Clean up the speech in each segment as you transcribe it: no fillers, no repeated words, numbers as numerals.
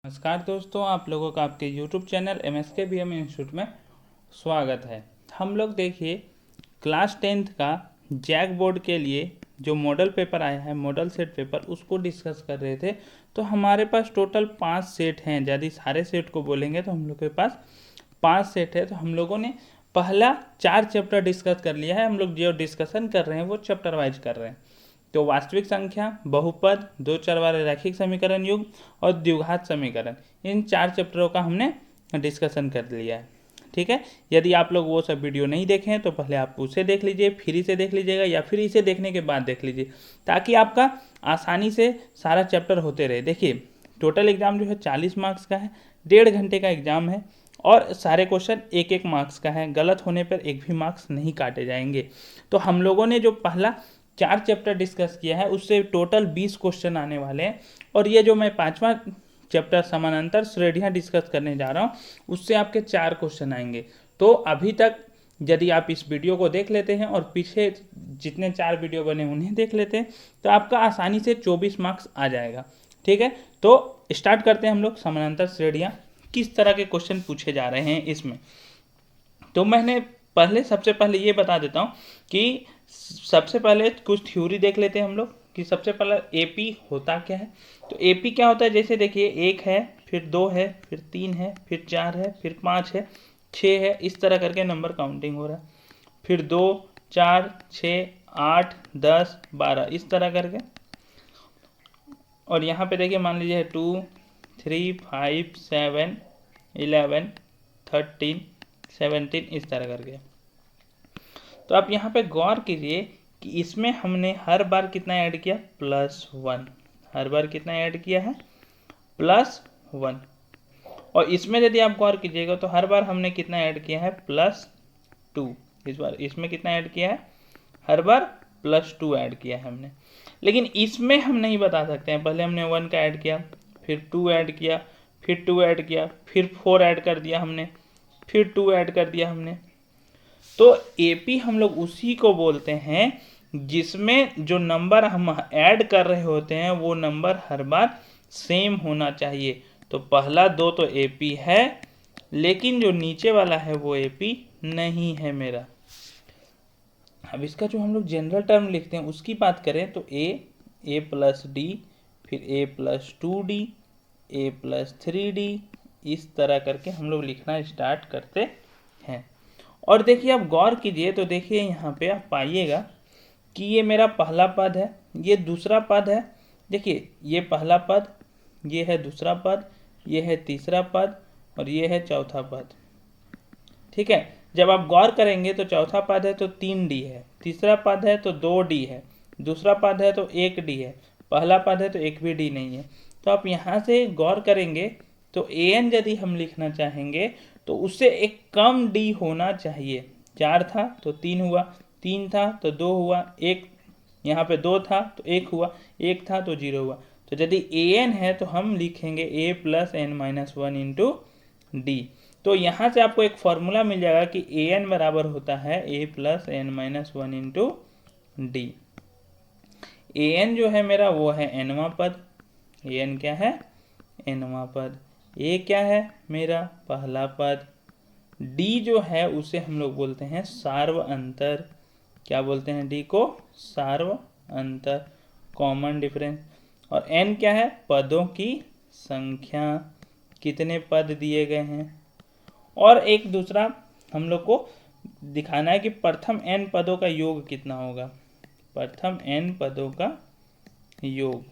नमस्कार दोस्तों, आप लोगों का आपके YouTube चैनल MSKBM इंस्टीट्यूट में स्वागत है। हम लोग देखिए क्लास 10th का जैक बोर्ड के लिए जो मॉडल पेपर आया है, मॉडल सेट पेपर, उसको डिस्कस कर रहे थे। तो हमारे पास टोटल 5 सेट हैं। यदि सारे सेट को बोलेंगे तो हम लोग के पास 5 सेट है। तो हम लोगों ने पहला 4 चैप्टर डिस्कस कर लिया है। हम लोग जो डिस्कशन कर रहे हैं वो चैप्टर वाइज कर रहे हैं। तो वास्तविक संख्या, बहुपद, दो चर वाले रैखिक समीकरण युग्म और द्विघात समीकरण, इन 4 चैप्टरों का हमने डिस्कशन कर लिया है। ठीक है। यदि आप लोग वो सब वीडियो नहीं देखे हैं तो पहले आप उसे देख लीजिए, फिर इसे देख लीजिएगा, या फिर इसे देखने के बाद देख लीजिए, ताकि आपका आसानी से सारा चैप्टर होते रहे। देखिए टोटल एग्जाम जो है 40 मार्क्स का है, 1.5 घंटे का एग्जाम है और सारे क्वेश्चन 1-1 मार्क्स का है। गलत होने पर एक भी मार्क्स नहीं काटे जाएंगे। तो हम लोगों ने जो पहला 4 चैप्टर डिस्कस किया है उससे टोटल 20 क्वेश्चन आने वाले हैं। और ये जो मैं 5वां चैप्टर समानांतर श्रेणियाँ डिस्कस करने जा रहा हूँ उससे आपके 4 क्वेश्चन आएंगे। तो अभी तक यदि आप इस वीडियो को देख लेते हैं और पीछे जितने 4 वीडियो बने उन्हें देख लेते हैं तो आपका आसानी से 24 मार्क्स आ जाएगा। ठीक है। तो स्टार्ट करते हैं हम लोग समानांतर श्रेणियाँ किस तरह के क्वेश्चन पूछे जा रहे हैं इसमें। तो मैंने सबसे पहले ये बता देता हूँ कि सबसे पहले कुछ थ्योरी देख लेते हैं हम लोग कि सबसे पहले एपी होता क्या है। तो एपी क्या होता है, जैसे देखिए 1 है, फिर 2 है, फिर 3 है, फिर 4 है, फिर 5 है, 6 है, इस तरह करके नंबर काउंटिंग हो रहा है। फिर 2, 4, 6, 8, 10, 12 इस तरह करके। और यहाँ पे देखिए मान लीजिए 2, 3, 5, 7, 11, 13, 17 इस तरह करके। तो आप यहाँ पे गौर कीजिए कि इसमें हमने हर बार कितना ऐड किया, +1। हर बार कितना ऐड किया है, +1। और इसमें यदि आप गौर कीजिएगा तो हर बार हमने कितना ऐड किया है, +2। इस बार इसमें कितना ऐड किया है, हर बार +2 ऐड किया है हमने। लेकिन इसमें हम नहीं बता सकते हैं। पहले हमने 1 का ऐड किया, फिर 2 ऐड किया, फिर 2 ऐड किया, फिर 4 ऐड कर दिया हमने, फिर 2 ऐड कर दिया हमने। तो एपी हम लोग उसी को बोलते हैं जिसमें जो नंबर हम ऐड कर रहे होते हैं वो नंबर हर बार सेम होना चाहिए। तो पहला 2 तो एपी है, लेकिन जो नीचे वाला है वो एपी नहीं है मेरा। अब इसका जो हम लोग जनरल टर्म लिखते हैं उसकी बात करें तो ए प्लस डी, फिर a+2d, a+3d, इस तरह करके हम लोग लिखना स्टार्ट करते हैं। और देखिए आप गौर कीजिए तो देखिए यहाँ पे आप पाइएगा कि ये मेरा पहला पद है, ये दूसरा पद है। देखिए ये पहला पद, ये है दूसरा पद, ये है तीसरा पद और ये है चौथा पद। ठीक है। जब आप गौर करेंगे तो चौथा पद है तो 3d है, तीसरा पद है तो 2d है, दूसरा पद है तो 1d है, पहला पद है तो एक भी d नहीं है। तो आप यहाँ से गौर करेंगे तो an यदि हम लिखना चाहेंगे तो उससे एक कम d होना चाहिए। 4 था तो 3 हुआ, 3 था तो 2 हुआ, 1 यहाँ पे 2 था तो 1 हुआ, 1 था तो 0 हुआ। तो यदि an है तो हम लिखेंगे a+n-1 इंटू डी। तो यहाँ से आपको एक फॉर्मूला मिल जाएगा कि an बराबर होता है a+n-1 इंटू डी। an जो है मेरा वो है nवां पद। an क्या है, nवां पद। a क्या है मेरा पहला पद। d जो है उसे हम लोग बोलते हैं सार्व अंतर। क्या बोलते हैं d को, सार्व अंतर, कॉमन डिफरेंस। और n क्या है, पदों की संख्या, कितने पद दिए गए हैं। और एक दूसरा हम लोग को दिखाना है कि प्रथम n पदों का योग कितना होगा, प्रथम n पदों का योग।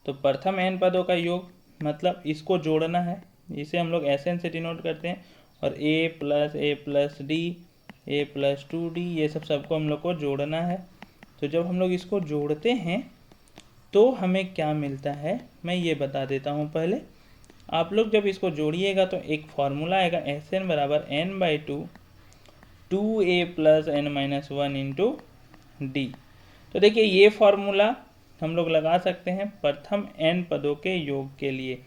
तो प्रथम n पदों का योग मतलब इसको जोड़ना है, इसे हम लोग SN से डिनोट करते हैं। और a+d, a+2d ये सबको हम लोग को जोड़ना है। तो जब हम लोग इसको जोड़ते हैं तो हमें क्या मिलता है मैं ये बता देता हूँ पहले। आप लोग जब इसको जोड़िएगा तो एक फॉर्मूला आएगा SN बराबर n/2 2a+n-1 इंटू डी। तो देखिए ये फॉर्मूला हम लोग लगा सकते हैं प्रथम n पदों के योग के लिए।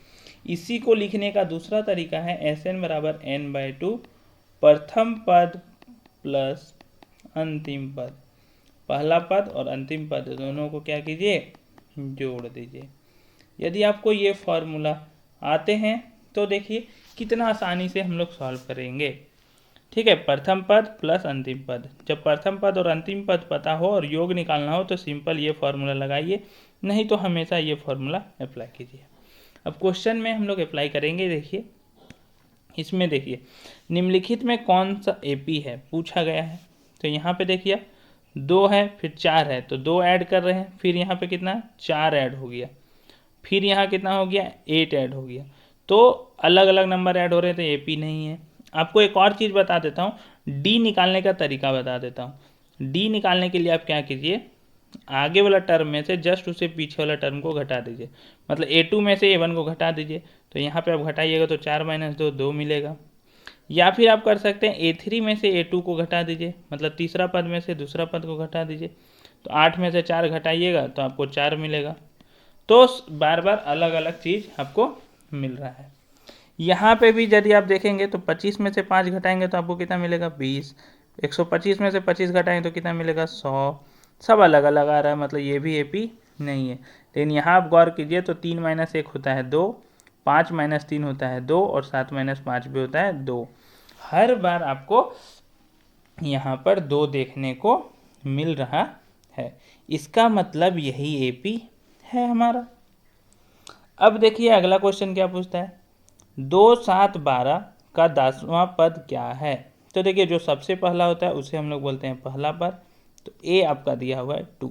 इसी को लिखने का दूसरा तरीका है SN बराबर n/2 प्रथम पद प्लस अंतिम पद। पहला पद और अंतिम पद दोनों को क्या कीजिए, जोड़ दीजिए। यदि आपको ये फॉर्मूला आते हैं तो देखिए कितना आसानी से हम लोग सॉल्व करेंगे। ठीक है, प्रथम पद प्लस अंतिम पद, जब प्रथम पद और अंतिम पद पता हो और योग निकालना हो तो सिंपल ये फॉर्मूला लगाइए, नहीं तो हमेशा ये फॉर्मूला अप्लाई कीजिए। अब क्वेश्चन में हम लोग अप्लाई करेंगे। देखिए इसमें देखिए निम्नलिखित में कौन सा एपी है पूछा गया है। तो यहाँ पे देखिए 2 है, फिर 4 है, तो 2 ऐड कर रहे हैं, फिर यहाँ पे कितना 4 ऐड हो गया, फिर यहाँ कितना हो गया 8 ऐड हो गया। तो अलग अलग नंबर ऐड हो रहे हैं तो एपी नहीं है। आपको एक और चीज़ बता देता हूँ, डी निकालने का तरीका बता देता हूँ। डी निकालने के लिए आप क्या कीजिए, आगे वाला टर्म में से जस्ट उसे पीछे वाला टर्म को घटा दीजिए, मतलब A2 में से A1 को घटा दीजिए। तो यहाँ पे आप घटाइएगा तो 4 - 2 2 मिलेगा। या फिर आप कर सकते हैं A3 में से A2 को घटा दीजिए, मतलब तीसरा पद में से दूसरा पद को घटा दीजिए। तो 8 में से 4 घटाइएगा तो आपको 4 मिलेगा। तो बार बार अलग अलग चीज़ आपको मिल रहा है। यहाँ पे भी यदि आप देखेंगे तो 25 में से 5 घटाएंगे तो आपको कितना मिलेगा 20, 125 में से 25 घटाएंगे तो कितना मिलेगा 100। सब अलग अलग आ रहा है, मतलब ये भी एपी नहीं है। लेकिन यहाँ आप गौर कीजिए तो 3 - 1 होता है 2, 5 - 3 होता है 2 और 7 - 5 भी होता है 2। हर बार आपको यहाँ पर 2 देखने को मिल रहा है, इसका मतलब यही एपी है हमारा। अब देखिए अगला क्वेश्चन क्या पूछता है, 2, 7, 12 का 10वां पद क्या है। तो देखिए जो सबसे पहला होता है उसे हम लोग बोलते हैं पहला पद। तो ए आपका दिया हुआ है 2।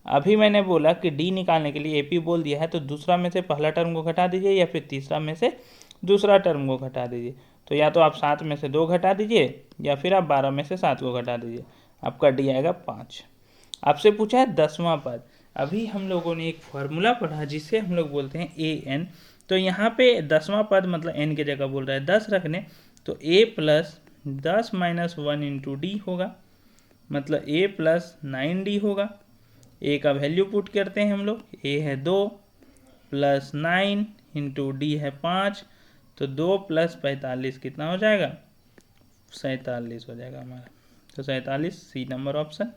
अभी मैंने बोला कि डी निकालने के लिए एपी बोल दिया है, तो दूसरा में से पहला टर्म को घटा दीजिए या फिर तीसरा में से दूसरा टर्म को घटा दीजिए। तो या तो आप 7 में से 2 घटा दीजिए या फिर आप 12 में से 7 को घटा दीजिए, आपका डी आएगा 5। आपसे पूछा है 10वां पद। अभी हम लोगों ने एक फॉर्मूला पढ़ा जिसे हम लोग बोलते हैं ए एन। तो यहाँ पे 10वां पद मतलब n की जगह बोल रहा है 10 रखने, तो a + 10 - 1 इंटू डी होगा, मतलब a + 9d होगा। a का वैल्यू पुट करते हैं हम लोग, a है 2 + 9 इंटू डी है 5, तो 2 + 45 कितना हो जाएगा 47 हो जाएगा हमारा। तो 47 सी नंबर ऑप्शन।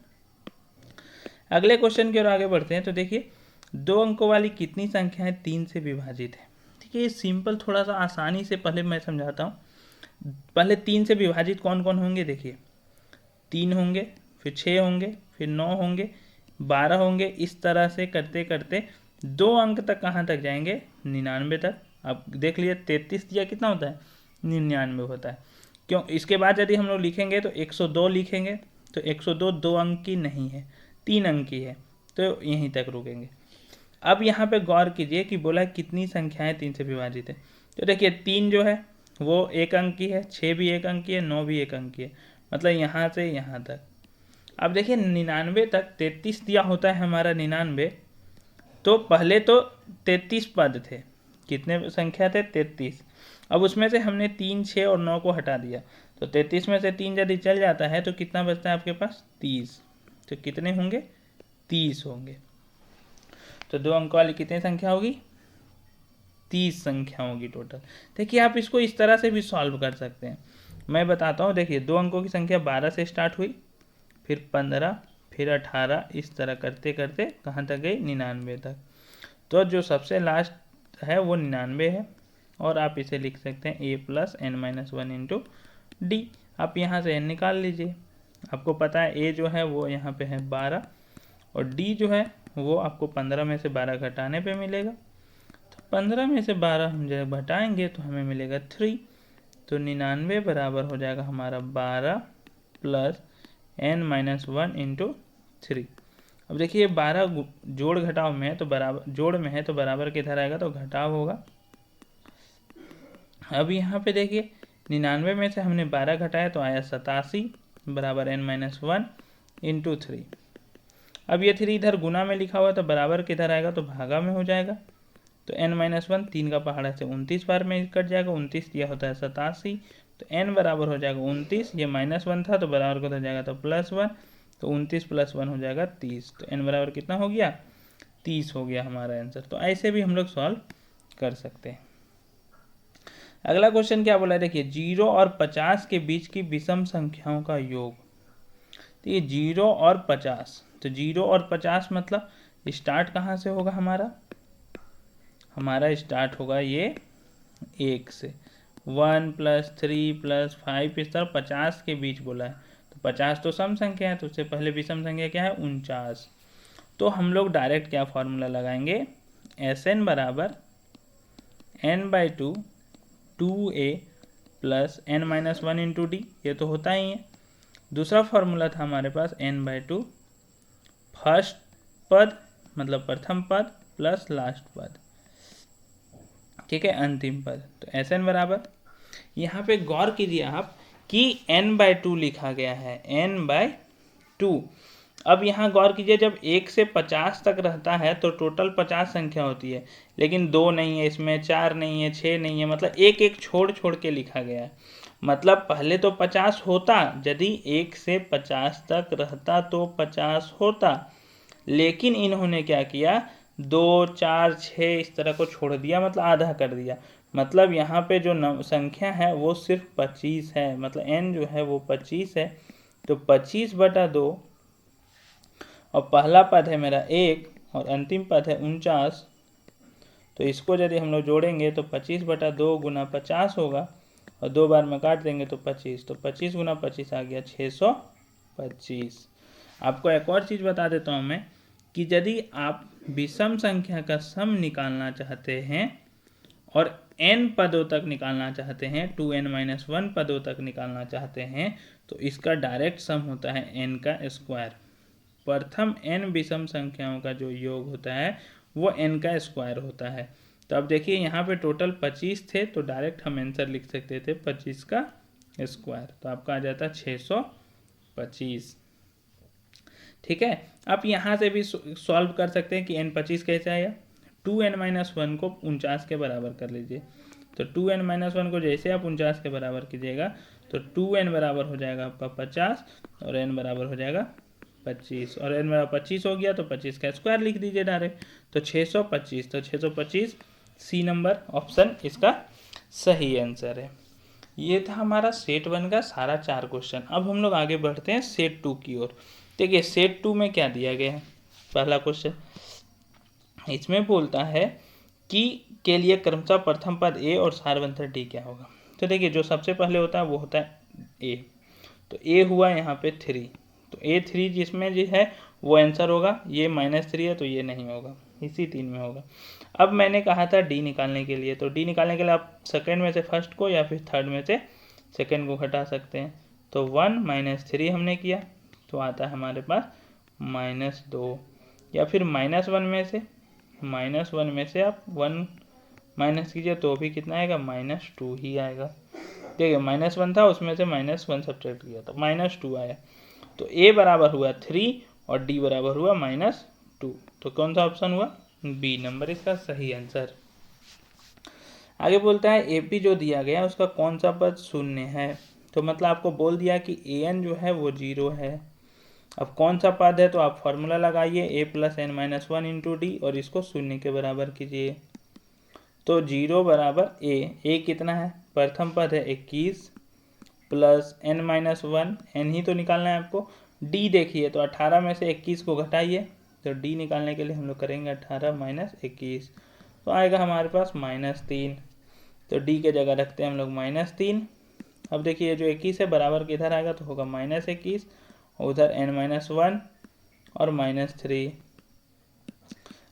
अगले क्वेश्चन की ओर आगे बढ़ते हैं। तो देखिए 2 अंकों वाली कितनी संख्याएं 3 से विभाजित है। ठीक है, ये सिंपल थोड़ा सा आसानी से पहले मैं समझाता हूँ। पहले 3 से विभाजित कौन कौन होंगे, देखिए 3 होंगे, फिर 6 होंगे, फिर 9 होंगे, 12 होंगे। इस तरह से करते करते 2 अंक तक कहाँ तक जाएंगे 99 तक। अब देख लीजिए 33 दिया कितना होता है 99 होता है। क्यों, इसके बाद यदि हम लोग लिखेंगे तो 102 लिखेंगे, तो 102 2 अंक की नहीं है 3 अंक की है, तो यहीं तक रुकेंगे। अब यहाँ पे गौर कीजिए कि बोला कितनी संख्याएं 3 से विभाजित है। तो देखिए 3 जो है वो 1 अंक की है, 6 भी 1 अंक की है, 9 भी 1 अंक की है, मतलब यहाँ से यहाँ तक। अब देखिए 99 तक 33 दिया होता है हमारा 99। तो पहले तो 33 पद थे, कितने संख्या थे 33। अब उसमें से हमने 3, 6 और 9 को हटा दिया, तो 33 में से 3 यदि चल जाता है तो कितना बचता है आपके पास 30। तो कितने होंगे 30 होंगे। तो 2 अंक वाली कितनी संख्या होगी 30 संख्या होगी टोटल। देखिए आप इसको इस तरह से भी सॉल्व कर सकते हैं, मैं बताता हूँ। देखिए 2 अंकों की संख्या 12 से स्टार्ट हुई, फिर 15, फिर 18, इस तरह करते करते कहाँ तक गई 99 तक। तो जो सबसे लास्ट है वो 99 है, और आप इसे लिख सकते हैं a + n - 1 इंटू डी। आप यहाँ से n निकाल लीजिए। आपको पता है a जो है वो यहाँ पे है 12 और d जो है वो आपको 15 में से 12 घटाने पे मिलेगा। तो 15 में से 12 हम जब घटाएंगे तो हमें मिलेगा 3। तो 99 बराबर हो जाएगा हमारा 12 + n - 1 इंटू 3। अब देखिए 12 जोड़ घटाव में है तो बराबर, जोड़ में है तो बराबर किधर आएगा तो घटाव होगा। अब यहाँ पे देखिए 99 में से हमने 12 घटाया तो आया 87 बराबर n - 1 इंटू 3। अब ये 3 इधर गुना में लिखा हुआ है तो बराबर किधर आएगा तो भागा में हो जाएगा। तो n - 1 3 का पहाड़ा से 29 बार में कट जाएगा, 29 दिया होता है 87, तो n बराबर हो जाएगा 29। ये -1 था तो बराबर किधर जाएगा तो +1, तो 29 + 1 हो जाएगा 30। तो n बराबर कितना हो गया 30 हो गया हमारा आंसर। तो ऐसे भी हम लोग सॉल्व कर सकते हैं। अगला क्वेश्चन क्या बोला है, देखिए 0 और 50 के बीच की विषम संख्याओं का योग। तो ये 0 और 50, तो 0 और 50 मतलब स्टार्ट कहाँ से होगा हमारा हमारा स्टार्ट होगा ये 1 से। 1 + 3 + 5 इस तरह 50 के बीच बोला है, तो 50 तो सम संख्या है, तो उससे पहले विषम संख्या क्या है 49। तो हम लोग डायरेक्ट क्या फॉर्मूला लगाएंगे, Sn बराबर n/2 2a + n - 1 × d, ये तो होता ही है। दूसरा फॉर्मूला था हमारे पास n/2 फर्स्ट पद मतलब प्रथम पद प्लस लास्ट पद, ठीक है, अंतिम पद। तो Sn बराबर, यहाँ पे गौर कीजिए आप कि n/2 लिखा गया है, n/2। अब यहाँ गौर कीजिए, जब 1 से 50 तक रहता है तो टोटल 50 संख्या होती है, लेकिन 2 नहीं है इसमें, 4 नहीं है, 6 नहीं है, मतलब एक एक छोड़ छोड़ के लिखा गया है। मतलब पहले तो 50 होता, यदि 1 से 50 तक रहता तो 50 होता, लेकिन इन्होंने क्या किया, 2 4 6 इस तरह को छोड़ दिया, मतलब आधा कर दिया। मतलब यहाँ पे जो संख्या है वो सिर्फ 25 है, मतलब n जो है वो 25 है। तो 25/2 और पहला पद है मेरा 1 और अंतिम पद है 49। तो इसको यदि हम लोग जोड़ेंगे तो 25/2 × 50 होगा, और 2 बार में काट देंगे तो 25, तो 25 × 25 आ गया 625। आपको एक और चीज़ बता देता हूँ मैं, कि यदि आप विषम संख्या का सम निकालना चाहते हैं और n पदों तक निकालना चाहते हैं, 2n - 1 पदों तक निकालना चाहते हैं, तो इसका डायरेक्ट सम होता है n का स्क्वायर। प्रथम n विषम संख्याओं का जो योग होता है वो n का स्क्वायर होता है। तो अब देखिए यहाँ पे टोटल 25 थे, तो डायरेक्ट हम आंसर लिख सकते थे 25 का स्क्वायर, तो आपका आ जाता 625। ठीक है, आप यहाँ से भी सॉल्व कर सकते हैं कि n 25 कैसे आया। 2n - 1 को 49 के बराबर कर लीजिए, तो 2n - 1 को जैसे आप 49 के बराबर कीजिएगा तो 2n बराबर हो जाएगा आपका 50 और n बराबर हो जाएगा 25, और n बराबर 25 हो गया तो 25 का स्क्वायर लिख दीजिए डायरेक्ट, तो 625। तो 625 सी नंबर ऑप्शन इसका सही आंसर है। ये था हमारा सेट 1 का सारा 4 क्वेश्चन। अब हम लोग आगे बढ़ते हैं सेट 2 की ओर। देखिए सेट 2 में क्या दिया गया है। पहला क्वेश्चन इसमें बोलता है कि के लिए क्रमशः प्रथम पद ए और सारवंतर डी क्या होगा। तो देखिए जो सबसे पहले होता है वो होता है ए, तो ए हुआ यहाँ पे 3, तो A3 जिसमें जो है वो आंसर होगा। ये -3 है तो ये नहीं होगा, इसी 3 में होगा। अब मैंने कहा था डी निकालने के लिए, तो डी निकालने के लिए आप सेकंड में से फर्स्ट को या फिर थर्ड में से सेकंड को घटा सकते हैं। तो 1 - 3 हमने किया तो आता है हमारे पास -2, या फिर -1 में से आप 1 माइनस कीजिए तो भी कितना आएगा, -2 ही आएगा। देखिए -1 था उसमें से -1 सब्ट्रैक्ट किया तो -2 आया। तो a बराबर हुआ 3 और d बराबर हुआ -2, तो कौन सा ऑप्शन हुआ, बी नंबर इसका सही आंसर। आगे बोलता है AP जो दिया गया उसका कौन सा पद शून्य है। तो मतलब आपको बोल दिया कि an जो है वो 0 है। अब कौन सा पद है, तो आप फॉर्मूला लगाइए a + n - 1 × d और इसको शून्य के बराबर कीजिए। तो 0 बराबर a कितना है, प्रथम पद है 21 + n - 1, n ही तो निकालना है आपको। d देखिए तो 18 में से 21 को घटाइए, तो d निकालने के लिए हम लोग करेंगे 18 - 21, तो आएगा हमारे पास -3। तो d के जगह रखते हैं हम लोग -3। अब देखिए जो 21 है बराबर के इधर आएगा तो होगा -21, और उधर n - 1 और -3।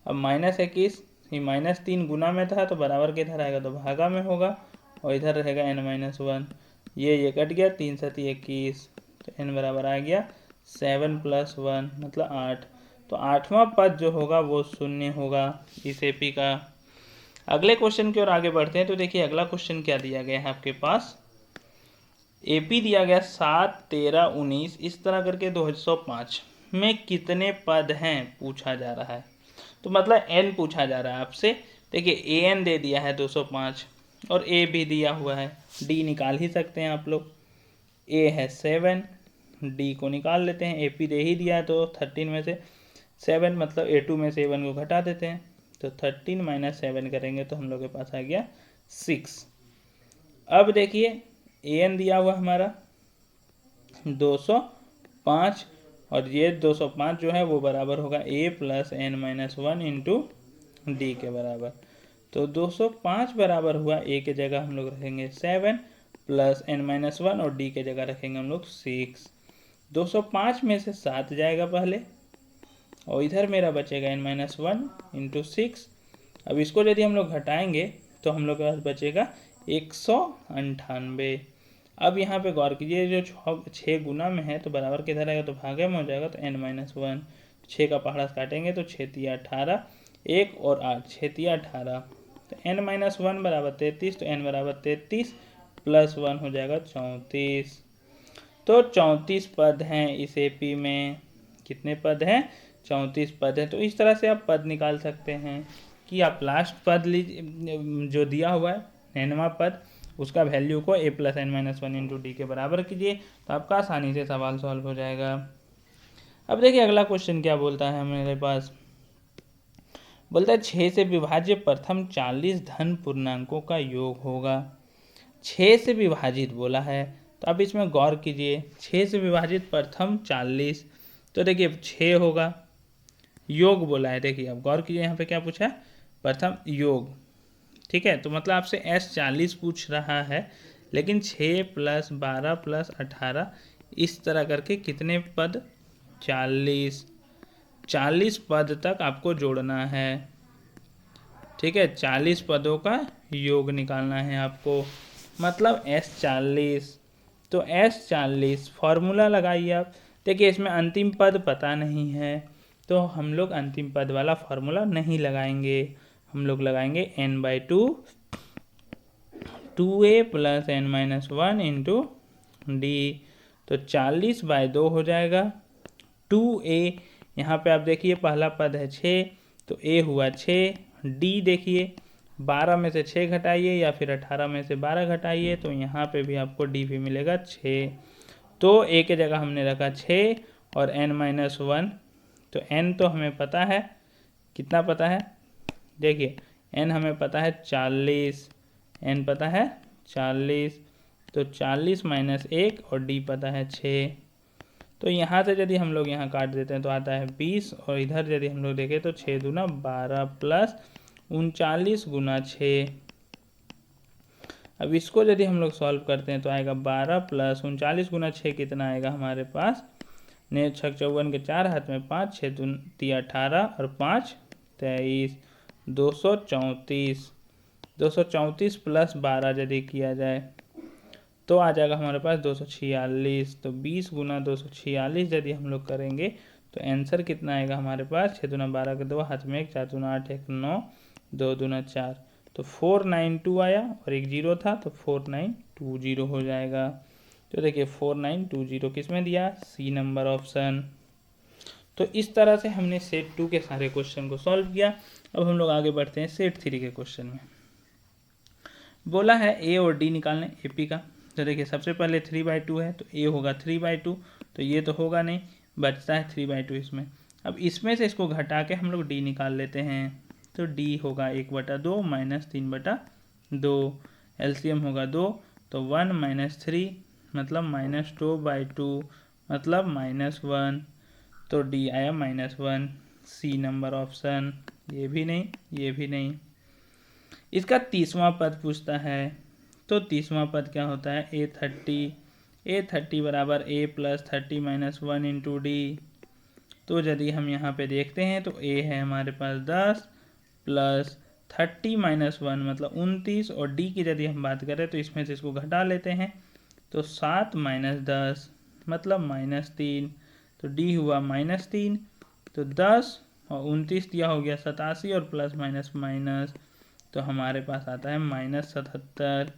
अब -21 ये -3 गुना में था तो बराबर के इधर आएगा तो भागा में होगा, और इधर रहेगा n - 1, ये कट गया, 3 × 7 = 21, तो n बराबर आ गया 7 + 1 मतलब 8। तो 8वां पद जो होगा वो शून्य होगा इस AP का। अगले क्वेश्चन की ओर आगे बढ़ते हैं। तो देखिए अगला क्वेश्चन क्या दिया गया है आपके पास, AP दिया गया 7 13 19 इस तरह करके 205 में कितने पद हैं पूछा जा रहा है। तो मतलब n पूछा जा रहा है आपसे। देखिए an दे दिया है 205 और a भी दिया हुआ है, d निकाल ही सकते हैं आप लोग। a है 7, d को निकाल लेते हैं, AP दे ही दिया है तो 13 में से 7 मतलब A2 में से A1 को घटा देते हैं, तो 13 - 7 करेंगे तो हम लोग के पास आ गया 6। अब देखिए an दिया हुआ हमारा 205 और ये 205 जो है वो बराबर होगा a + n - 1 × d के बराबर। तो 205 बराबर हुआ, ए के जगह हम लोग रखेंगे 7 प्लस n-1 और डी के जगह रखेंगे हम लोग 6। 205 में से 7 जाएगा पहले और इधर मेरा बचेगा n-1 इंटू 6। अब इसको यदि हम लोग घटाएंगे तो हम लोग के पास बचेगा 198। अब यहाँ पे गौर कीजिए, जो 6 गुना में है तो बराबर किधर आएगा, तो भागे में हो जाएगा, तो n-1 6 का पहाड़ा काटेंगे तो 6 तिया 18, 1 और 8 6 तिया 18, तो n-1 बराबर 33, तो n बराबर 33 प्लस 1 हो जाएगा 34। तो 34 पद हैं इस एपी में। कितने पद हैं? 34 पद हैं। तो इस तरह से आप पद निकाल सकते हैं कि आप लास्ट पद लीजिए जो दिया हुआ है nवां पद, उसका वैल्यू को a plus n-1 into D के बराबर कीजिए, तो आपका आसानी से सवाल सॉल्व हो जाएगा। अब देखिए अगला क्वेश्चन क्या बोलता है हमारे पास। बोलता है 6 से विभाज्य प्रथम 40 धन पूर्णांकों का योग होगा। 6 से विभाजित बोला है, तो अब इसमें गौर कीजिए, 6 से विभाजित प्रथम 40, तो देखिए 6 होगा, योग बोला है। देखिए अब गौर कीजिए, यहाँ पे क्या पूछा है, प्रथम योग, ठीक है। तो मतलब आपसे S40 पूछ रहा है, लेकिन 6 प्लस 12 प्लस 18 इस तरह करके कितने पद, 40 पद तक आपको जोड़ना है, ठीक है। 40 पदों का योग निकालना है आपको, मतलब S40। तो S40 फॉर्मूला लगाइए आप। देखिए इसमें अंतिम पद पता नहीं है, तो हम लोग अंतिम पद वाला फॉर्मूला नहीं लगाएंगे, हम लोग लगाएंगे n/2 2a plus n-1 into D. तो 40/2 हो जाएगा 2a। यहाँ पे आप देखिए पहला पद है 6, तो a हुआ 6, d देखिए 12 में से 6 घटाइए या फिर 18 में से 12 घटाइए, तो यहाँ पे भी आपको d भी मिलेगा 6। तो a के जगह हमने रखा 6 और n-1, तो n तो हमें पता है, कितना पता है, देखिए n हमें पता है 40, n पता है 40, तो 40 माइनस 1 और d पता है 6। तो यहाँ से यदि हम लोग यहाँ काट देते हैं तो आता है 20, और इधर यदि हम लोग देखें तो 6 दूना 12 प्लस 39 गुना 6। अब इसको यदि हम लोग सॉल्व करते हैं तो आएगा 12 प्लस 39 गुना 6 कितना आएगा हमारे पास, ने 6 54 के 4 हाथ में 5, 6 तिया 18 और 5 23, 234। 234 प्लस 12 यदि किया जाए तो आ जाएगा हमारे पास 246। तो 20 गुना 246 यदि हम लोग करेंगे तो आंसर कितना आएगा हमारे पास, 6 दूना 12 के 2 हाथ में 1, 4 दूना 8, 1 9, 2 दूना 4, तो 492 आया और एक जीरो था तो 4920 हो जाएगा। तो देखिए 4920 किस में दिया, सी नंबर ऑप्शन। तो इस तरह से हमने सेट 2 के सारे क्वेश्चन को सॉल्व किया। अब हम लोग आगे बढ़ते हैं सेट 3 के क्वेश्चन में। बोला है ए और डी निकालने एपी का। तो देखिए सबसे पहले 3/2 है, तो ए होगा 3/2, तो ये तो होगा नहीं, बचता है 3/2 इसमें। अब इसमें से इसको घटा के हम लोग डी निकाल लेते हैं, तो डी होगा 1/2 माइनस 3/2, एलसीएम होगा 2, तो 1 माइनस 3 मतलब -2/2 मतलब -1, तो डी आया -1, सी नंबर ऑप्शन। ये भी नहीं, ये भी नहीं। इसका 30वां पद पूछता है, तो 30वां पद क्या होता है, a30 बराबर a plus 30 minus 1 into D. तो यदि हम यहाँ पे देखते हैं तो a है हमारे पास 10 प्लस 30 माइनस 1 मतलब 29, और d की यदि हम बात करें तो इसमें से इसको घटा लेते हैं, तो 7 माइनस 10 मतलब -3, तो d हुआ -3, तो 10 और 29 दिया हो गया 87, और प्लस माइनस माइनस, तो हमारे पास आता है -77,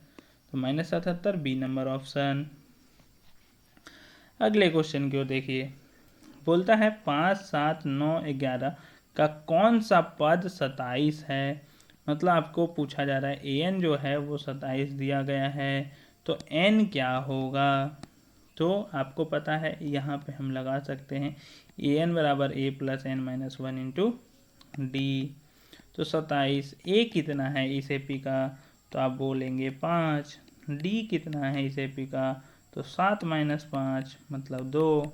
तो -77 बी नंबर ऑप्शन। अगले क्वेश्चन को देखिए, बोलता है 5, 7, 9, 11 का कौन सा पद 27 है। मतलब आपको पूछा जा रहा है an जो है वो 27 दिया गया है, तो n क्या होगा। तो आपको पता है यहाँ पे हम लगा सकते हैं an बराबर a plus n-1 into D. तो 27, a कितना है इस एपी का, तो आप बोलेंगे 5, d कितना है इस एपी का, तो 7 माइनस 5 मतलब 2।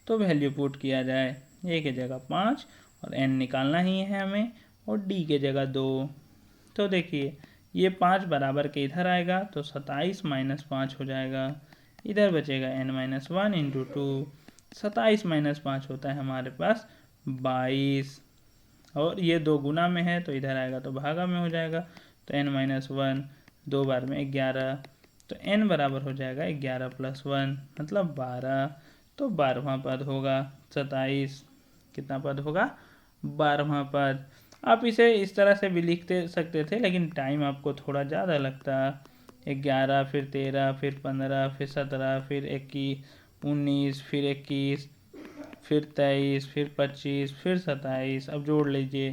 तो वैल्यू पुट किया जाए, a की जगह 5 और n निकालना ही है हमें, और डी के जगह 2। तो देखिए ये 5 बराबर के इधर आएगा तो 27 माइनस 5 हो जाएगा। इधर बचेगा n-1 इंटू 2। 27 माइनस 5 होता है हमारे पास 22। और ये 2 गुना में है तो इधर आएगा तो भागा में हो जाएगा। तो n-1 2 बार में 11। तो n बराबर हो जाएगा 11 + 1 मतलब 12। तो 12वां पद होगा। 27 कितना पद होगा? 12वां पद। आप इसे इस तरह से भी लिखते सकते थे लेकिन टाइम आपको थोड़ा ज़्यादा लगता। 11 फिर 13 फिर 15 फिर 17 फिर 21 19 फिर 21 फिर 23 फिर 25 फिर 27। अब जोड़ लीजिए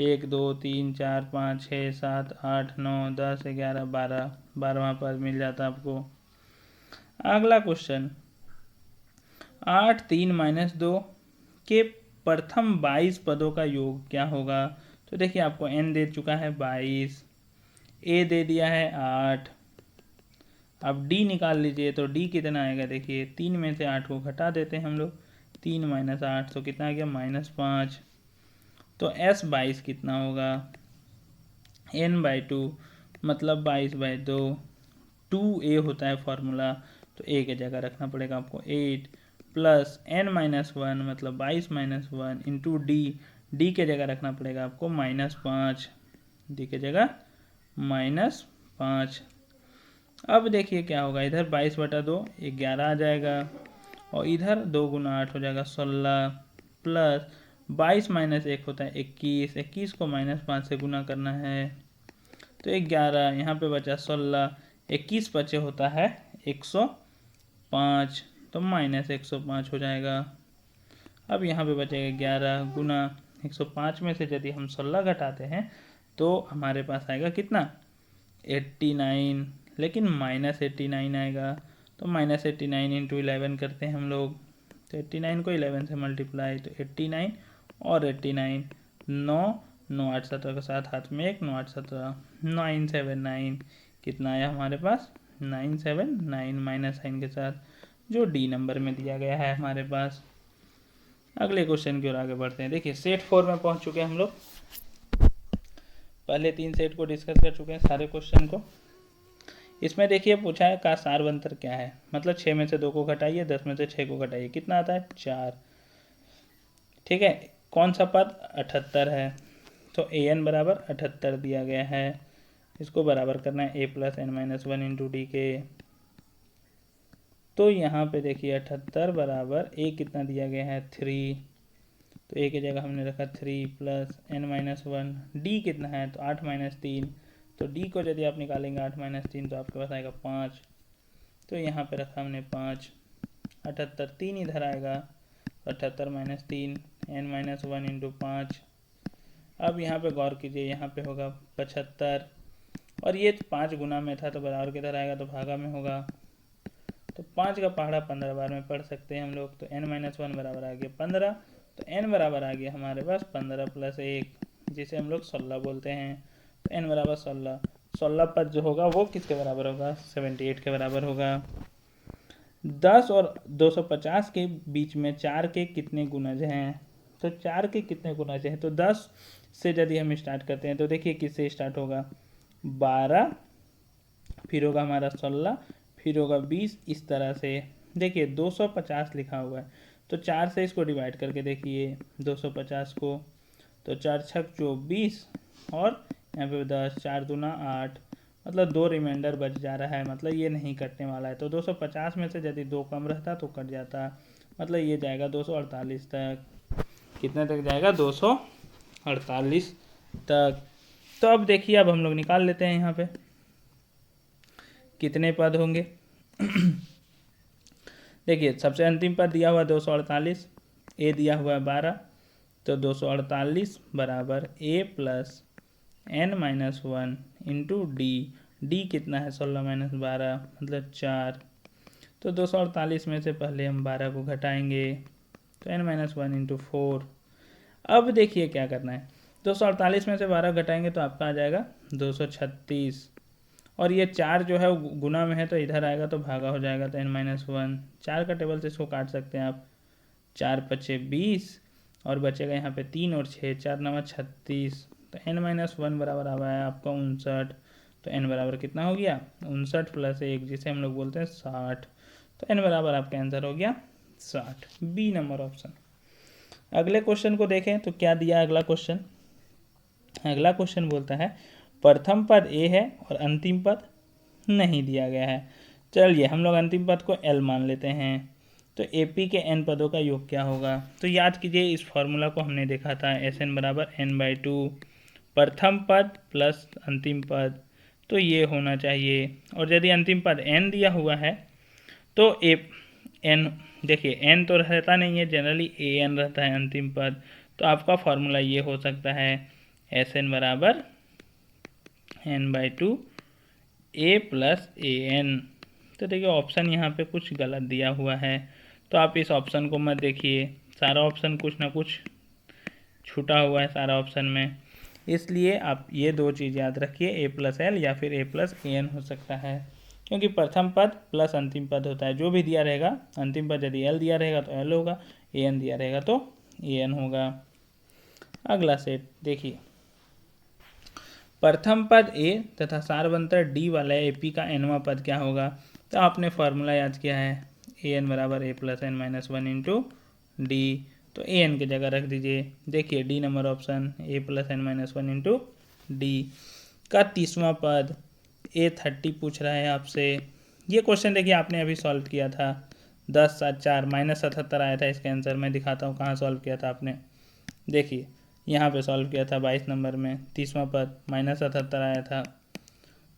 1 2 3 4 5 6 7 8 9 10 11 12। 12वां पद मिल जाता आपको। अगला क्वेश्चन 8 3 - 2 के प्रथम 22 पदों का योग क्या होगा? तो देखिए आपको n दे चुका है 22, a दे दिया है 8। अब d निकाल लीजिए तो d कितना आएगा? देखिए 3 में से 8 को घटा देते हैं हम लोग। 3 - 8 तो कितना आ गया? -5। तो s 22 कितना होगा? n/2 मतलब 22/2। 2a होता है फॉर्मूला तो a की जगह रखना पड़ेगा आपको 8 प्लस n-1 मतलब 22 - 1 इंटू डी के जगह रखना पड़ेगा आपको -5। डी के जगह -5। अब देखिए क्या होगा, इधर 22/2 11 आ जाएगा और इधर 2 × 8 हो जाएगा 16 प्लस 22 - 1 होता है 21। 21 को -5 से गुना करना है तो 11। यहाँ पे बचा 16। 21 बचे होता है 105 तो -105 हो जाएगा। अब यहाँ पे बचेगा 11 गुना 105 में से यदि हम 16 घटाते हैं तो हमारे पास आएगा कितना? 89। लेकिन -89 आएगा तो -89 इंटू 11 करते हैं हम लोग। तो 89 को 11 से मल्टीप्लाई तो 89 और 89 9 9 8 17 के साथ हाथ में 1 9 8 17 979 कितना आया हमारे पास? 979 माइनस साइन के साथ जो डी नंबर में दिया गया है हमारे पास। अगले क्वेश्चन की ओर आगे बढ़ते हैं। देखिए सेट 4 में पहुंच चुके हैं हम लोग। पहले 3 सेट को डिस्कस कर चुके हैं सारे क्वेश्चन को। इसमें देखिए पूछा है का सारवंतर क्या है, मतलब 6 में से 2 को घटाइए 10 में से 6 को घटाइए कितना आता है? 4। ठीक है, कौन सा पद? 78 है तो an बराबर 78 दिया गया है। इसको बराबर करना है a + n-1 इंटू डी के। तो यहाँ पे देखिए 78 बराबर a कितना दिया गया है? 3। तो a की जगह हमने रखा 3 + n-1। d कितना है? तो 8 - 3। तो d को यदि आप निकालेंगे 8 - 3 तो आपके पास आएगा 5। तो यहाँ पे रखा हमने 5। 78 3 इधर आएगा 78 - 3 n-1 इंटू 5। अब यहाँ पे गौर कीजिए, यहाँ पे होगा 75 और ये 5 गुना में था तो बराबर किधर आएगा? तो भागा में होगा। तो 5 का पहाड़ा 15 बार में पढ़ सकते हैं हम लोग। तो n-1 बराबर आ गया 15। तो n बराबर आ गया हमारे पास 15 + 1 जिसे हम लोग 16 बोलते हैं। तो n बराबर 16। 16 पद जो होगा वो किसके बराबर होगा? 78 के बराबर होगा। 10 और 250 के बीच में 4 के कितने गुणज हैं? तो 4 के कितने गुणज हैं? तो 10 से यदि हम स्टार्ट करते हैं तो देखिए किससे स्टार्ट होगा? 12 फिर होगा हमारा 16 फिर होगा 20। इस तरह से देखिए 250 लिखा हुआ है तो 4 से इसको डिवाइड करके देखिए 250 को। तो 4 छक 24 और यहाँ पे 10 4 दूना 8 मतलब 2 रिमाइंडर बच जा रहा है, मतलब ये नहीं कटने वाला है। तो 250 में से यदि 2 कम रहता तो कट जाता, मतलब ये जाएगा 248 तक। कितने तक जाएगा? 248 तक। तो अब देखिए अब हम लोग निकाल लेते हैं यहाँ पे कितने पद होंगे। देखिए सबसे अंतिम पद दिया हुआ 248, ए दिया हुआ है 12। तो 248 बराबर a + n-1 इंटू डी कितना है? 16 - 12 मतलब 4। तो 248 में से पहले हम 12 को घटाएंगे तो n-1 इंटू 4। अब देखिए क्या करना है, 248 में से 12 घटाएंगे तो आपका आ जाएगा 236 और ये 4 जो है वो गुना में है तो इधर आएगा तो भागा हो जाएगा तो n-1। 4 का टेबल से इसको काट सकते हैं आप। 4 × 5 = 20 और बचेगा यहाँ पे 3 और 6 4 × 9 = 36। तो n-1 बराबर आ रहा है आपका 59। तो n बराबर कितना हो गया 59 प्लस 1, जिसे हम लोग बोलते हैं 60। तो n बराबर आपका आंसर हो गया 60, बी नंबर ऑप्शन। अगले क्वेश्चन को देखें तो क्या दिया अगला क्वेश्चन। अगला क्वेश्चन बोलता है प्रथम पद a है और अंतिम पद नहीं दिया गया है। चलिए हम लोग अंतिम पद को l मान लेते हैं। तो AP के n पदों का योग क्या होगा। तो याद कीजिए इस फॉर्मूला को हमने देखा था, Sn बराबर n/2 प्रथम पद प्लस अंतिम पद। तो ये होना चाहिए, और यदि अंतिम पद n दिया हुआ है तो n, देखिए n तो रहता नहीं है, जनरली an रहता है अंतिम पद। तो आपका फॉर्मूला ये हो सकता है Sn बराबर n/2 a प्लस an। तो देखिए ऑप्शन यहाँ पे कुछ गलत दिया हुआ है, तो आप इस ऑप्शन को मत देखिए, सारा ऑप्शन कुछ ना कुछ छूटा हुआ है सारा ऑप्शन में। इसलिए आप ये दो चीज़ याद रखिए, a प्लस एल या फिर a प्लस an हो सकता है, क्योंकि प्रथम पद प्लस अंतिम पद होता है। जो भी दिया रहेगा, अंतिम पद यदि l दिया रहेगा तो l होगा, an दिया रहेगा तो an होगा। अगला सेट देखिए, प्रथम पद a तथा सारवंतर d वाला AP का nवां पद क्या होगा। तो आपने फॉर्मूला याद किया है, an बराबर a plus n-1 into D. तो an की जगह रख दीजिए। देखिए D number option, a plus n-1 into D का 30वां पद A30 पूछ रहा है आपसे। ये क्वेश्चन देखिए आपने अभी सॉल्व किया था, 10 7 4 -77 आया था इसका आंसर। मैं दिखाता हूँ कहाँ सॉल्व किया था आपने। देखिए यहाँ पे सॉल्व किया था 22 नंबर में, 30वां पद -77 आया था।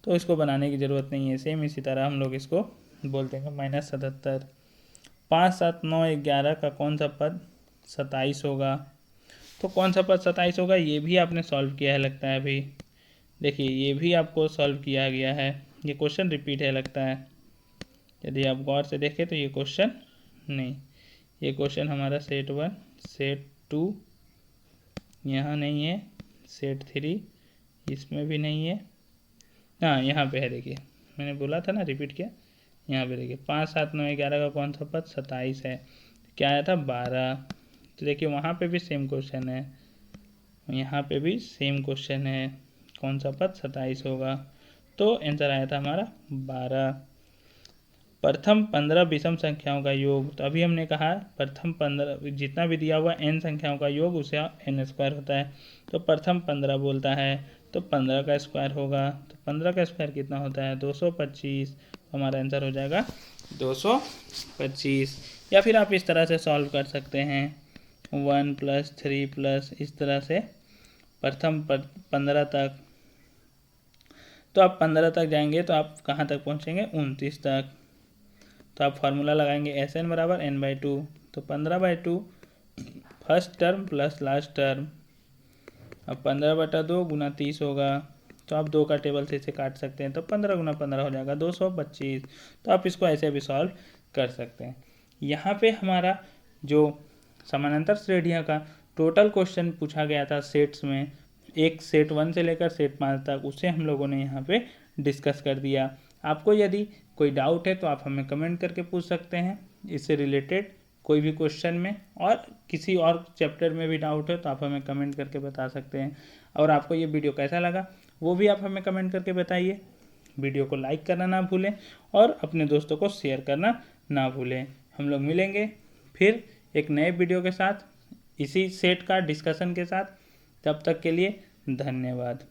तो इसको बनाने की ज़रूरत नहीं है, सेम इसी तरह हम लोग इसको बोल देंगे -77। 5 7 9 11 का कौन सा पद 27 होगा। तो कौन सा पद 27 होगा, ये भी आपने सॉल्व किया है लगता है अभी। देखिए ये भी आपको सॉल्व किया गया है, ये क्वेश्चन रिपीट है लगता है। यदि आप गौर से देखें तो ये क्वेश्चन नहीं, ये क्वेश्चन हमारा सेट 1 सेट 2 यहाँ नहीं है, सेट 3 इसमें भी नहीं है, हाँ यहाँ पे है। देखिए मैंने बोला था ना रिपीट किया, यहाँ पे देखिए 5 7 9 11 का कौन सा पद 27 है, क्या आया था 12। तो देखिए वहाँ पे भी सेम क्वेश्चन है, यहाँ पे भी सेम क्वेश्चन है, कौन सा पद 27 होगा। तो आंसर आया था हमारा 12। प्रथम 15 विषम संख्याओं का योग। तो अभी हमने कहा प्रथम 15 जितना भी दिया हुआ n संख्याओं का योग उसे n² होता है। तो प्रथम 15 बोलता है तो 15 का स्क्वायर होगा। तो 15 का स्क्वायर कितना होता है 225। तो हमारा आंसर हो जाएगा 225। या फिर आप इस तरह से सॉल्व कर सकते हैं 1 + 3 + इस तरह से प्रथम 15 तक। तो आप 15 तक जाएंगे तो आप कहाँ तक पहुँचेंगे 29 तक। तो आप फार्मूला लगाएंगे Sn बराबर n/2। तो 15/2 first term plus last term. अब 15/2 गुना 30 होगा। तो आप 2 का टेबल से इसे काट सकते हैं, तो 15 गुना 15 हो जाएगा 225। तो आप इसको ऐसे भी सॉल्व कर सकते हैं। यहाँ पे हमारा जो समानांतर श्रेणियों का टोटल क्वेश्चन पूछा गया था सेट्स में, एक सेट 1 से लेकर सेट 5 तक, उसे हम लोगों ने यहाँ पे डिस्कस कर दिया। आपको यदि कोई डाउट है तो आप हमें कमेंट करके पूछ सकते हैं इससे रिलेटेड कोई भी क्वेश्चन में, और किसी और चैप्टर में भी डाउट है तो आप हमें कमेंट करके बता सकते हैं। और आपको ये वीडियो कैसा लगा वो भी आप हमें कमेंट करके बताइए। वीडियो को लाइक करना ना भूलें और अपने दोस्तों को शेयर करना ना भूलें। हम लोग मिलेंगे फिर एक नए वीडियो के साथ, इसी सेट का डिस्कशन के साथ। तब तक के लिए धन्यवाद।